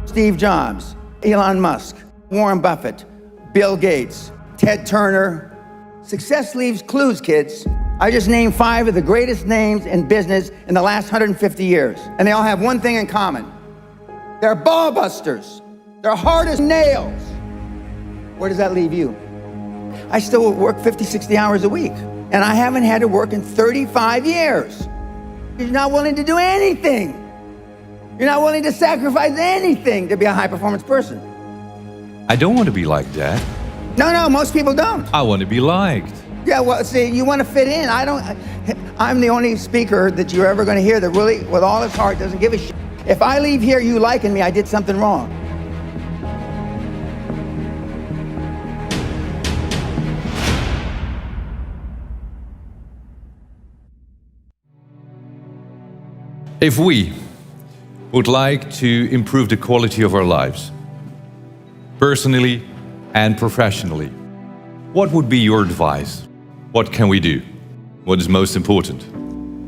Steve Jobs, Elon Musk, Warren Buffett, Bill Gates, Ted Turner. Success leaves clues, kids. I just named 5 of the greatest names in business in the last 150 years. And they all have one thing in common. They're ball busters. They're hard as nails. Where does that leave you? I still work 50, 60 hours a week. And I haven't had to work in 35 years. You're not willing to do anything. You're not willing to sacrifice anything to be a high-performance person. I don't want to be like that. No, most people don't. I want to be liked. Yeah, well, see, you want to fit in. I'm the only speaker that you're ever going to hear that really, with all his heart, doesn't give a shit. If I leave here you liking me, I did something wrong. If we would like to improve the quality of our lives, personally and professionally, what would be your advice? What can we do? What is most important?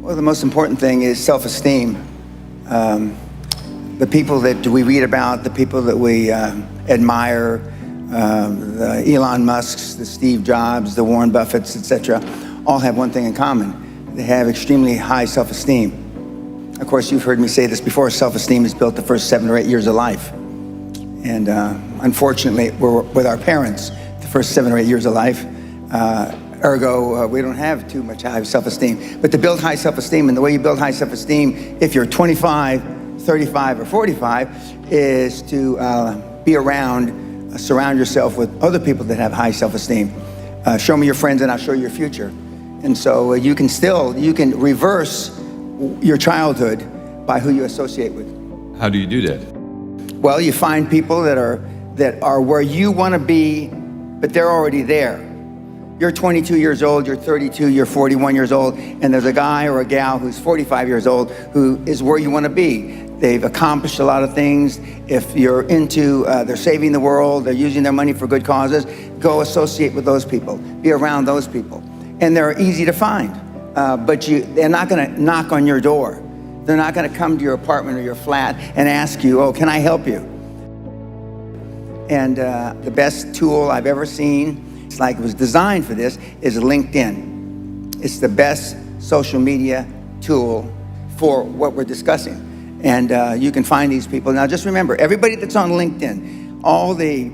Well, the most important thing is self-esteem. The people that we read about, the people that we admire, the Elon Musks, the Steve Jobs, the Warren Buffetts, etc., all have one thing in common. They have extremely high self-esteem. Of course, you've heard me say this before, self-esteem is built the first 7 or 8 years of life. And unfortunately, we're with our parents the first 7 or 8 years of life. Ergo, we don't have too much high self-esteem. But to build high self-esteem, and the way you build high self-esteem, if you're 25, 35, or 45, is to be around, surround yourself with other people that have high self-esteem. Show me your friends and I'll show you your future. And so you can reverse your childhood by who you associate with. How do you do that? Well, you find people that are where you want to be, but they're already there. You're 22 years old, you're 32, you're 41 years old, and there's a guy or a gal who's 45 years old who is where you want to be. They've accomplished a lot of things. If you're into, they're saving the world, they're using their money for good causes, go associate with those people, be around those people. And they're easy to find, but they're not going to knock on your door. They're not going to come to your apartment or your flat and ask you, oh, can I help you? And the best tool I've ever seen, it's like it was designed for this, is LinkedIn. It's the best social media tool for what we're discussing. And you can find these people. Now just remember, everybody that's on LinkedIn, all the,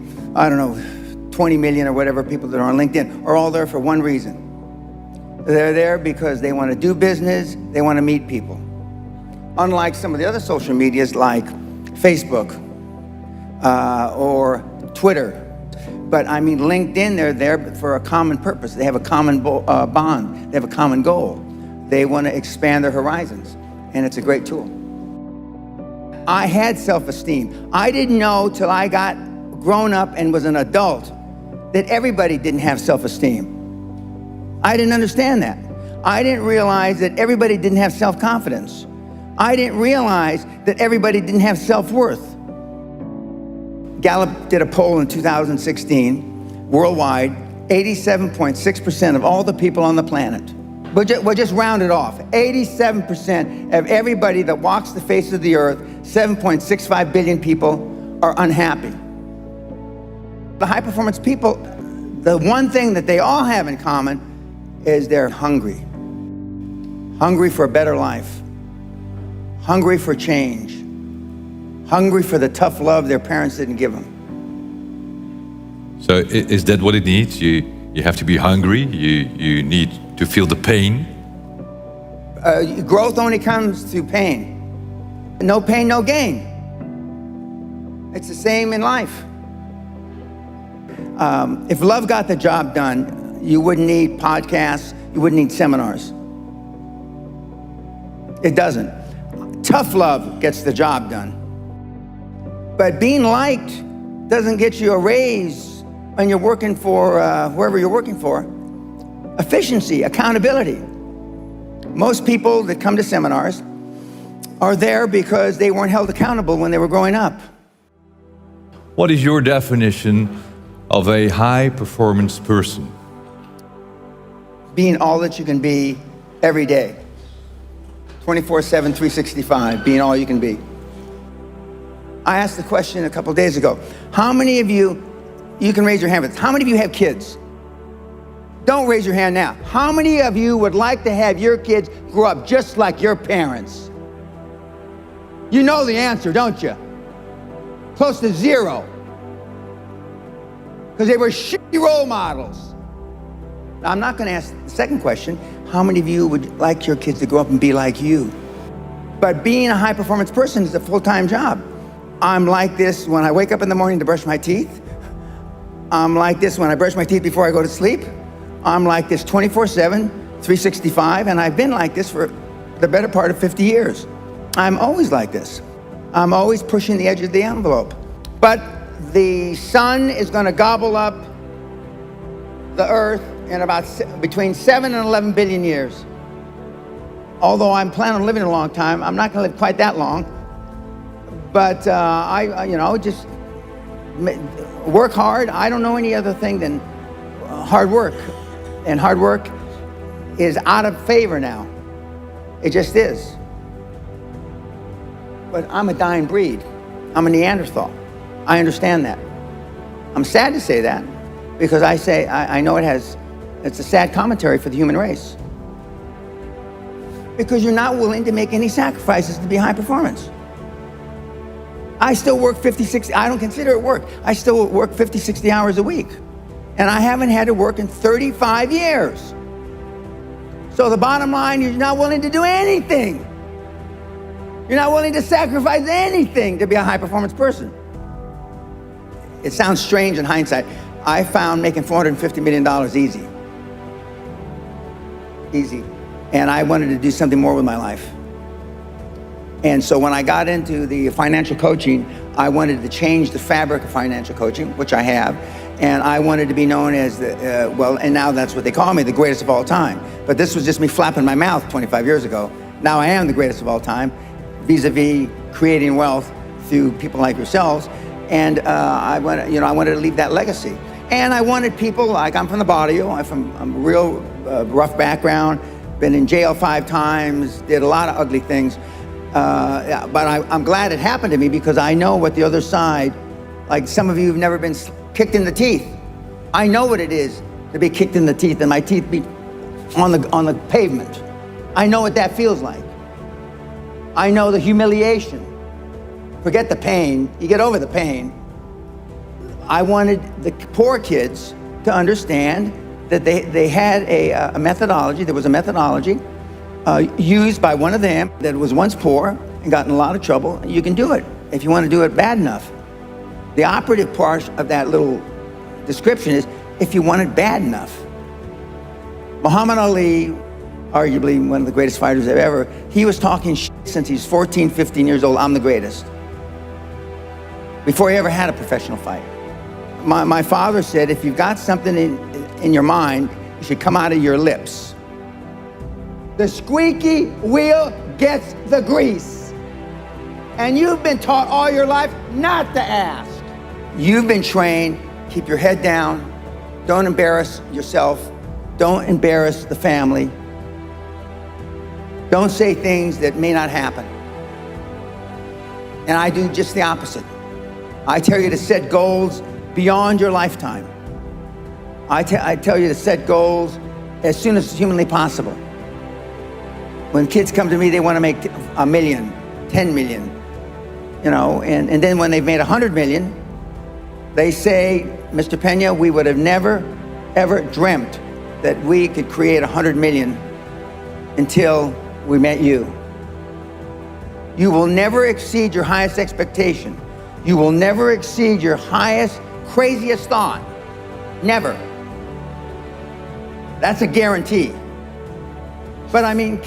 20 million or whatever people that are on LinkedIn are all there for one reason. They're there because they want to do business, they want to meet people. Unlike some of the other social medias like Facebook or Twitter. But I mean, LinkedIn, they're there for a common purpose. They have a common bond. They have a common goal. They want to expand their horizons, and it's a great tool. I had self-esteem. I didn't know till I got grown up and was an adult that everybody didn't have self-esteem. I didn't understand that. I didn't realize that everybody didn't have self-confidence. I didn't realize that everybody didn't have self-worth. Gallup did a poll in 2016, worldwide, 87.6% of all the people on the planet. We'll just round it off. 87% of everybody that walks the face of the earth, 7.65 billion people, are unhappy. The high-performance people, the one thing that they all have in common is they're hungry. Hungry for a better life. Hungry for change. Hungry for the tough love their parents didn't give them. So is that what it needs? You have to be hungry, you need to feel the pain? Growth only comes through pain. No pain, no gain. It's the same in life. If love got the job done, you wouldn't need podcasts, you wouldn't need seminars. It doesn't. Tough love gets the job done. But being liked doesn't get you a raise when you're working for whoever you're working for. Efficiency, accountability. Most people that come to seminars are there because they weren't held accountable when they were growing up. What is your definition of a high-performance person? Being all that you can be every day. 24/7, 365, being all you can be. I asked the question a couple days ago. How many of you can raise your hand, but how many of you have kids? Don't raise your hand now. How many of you would like to have your kids grow up just like your parents? You know the answer, don't you? Close to zero. Because they were shitty role models. Now, I'm not going to ask the second question. How many of you would like your kids to grow up and be like you? But being a high-performance person is a full-time job. I'm like this when I wake up in the morning to brush my teeth. I'm like this when I brush my teeth before I go to sleep. I'm like this 24/7, 365, and I've been like this for the better part of 50 years. I'm always like this. I'm always pushing the edge of the envelope. But the sun is going to gobble up the earth in about between 7 and 11 billion years. Although I'm planning on living a long time, I'm not going to live quite that long. But I just work hard. I don't know any other thing than hard work. And hard work is out of favor now. It just is. But I'm a dying breed. I'm a Neanderthal. I understand that. I'm sad to say that because I know it's a sad commentary for the human race. Because you're not willing to make any sacrifices to be high performance. I still work 50, I don't consider it work. I still work 50, 60 hours a week. And I haven't had to work in 35 years. So the bottom line, you're not willing to do anything. You're not willing to sacrifice anything to be a high performance person. It sounds strange in hindsight. I found making $450 million easy. Easy. And I wanted to do something more with my life. And so when I got into the financial coaching, I wanted to change the fabric of financial coaching, which I have. And I wanted to be known as and now that's what they call me, the greatest of all time. But this was just me flapping my mouth 25 years ago. Now I am the greatest of all time, vis-a-vis creating wealth through people like yourselves. And I wanted to leave that legacy. And I wanted people like, I'm from the barrio, I'm a real rough background, been in jail 5 times, did a lot of ugly things. But I'm glad it happened to me because I know what the other side, like some of you have never been kicked in the teeth. I know what it is to be kicked in the teeth and my teeth be on the pavement. I know what that feels like. I know the humiliation. Forget the pain, you get over the pain. I wanted the poor kids to understand that they had a methodology, there was a methodology used by one of them that was once poor and got in a lot of trouble. You can do it if you want to do it bad enough. The operative part of that little description is if you want it bad enough. Muhammad Ali, arguably one of the greatest fighters ever, he was talking shit since he's 14, 15 years old, I'm the greatest. Before he ever had a professional fight. My father said, if you've got something in your mind, it should come out of your lips. The squeaky wheel gets the grease. And you've been taught all your life not to ask. You've been trained, keep your head down, don't embarrass yourself, don't embarrass the family, don't say things that may not happen. And I do just the opposite. I tell you to set goals beyond your lifetime. I tell you to set goals as soon as humanly possible. When kids come to me, they want to make 1 million, 10 million, and then when they've made 100 million, they say, Mr. Pena, we would have never, ever dreamt that we could create 100 million until we met you. You will never exceed your highest expectation. You will never exceed your highest, craziest thought. Never. That's a guarantee. But I mean,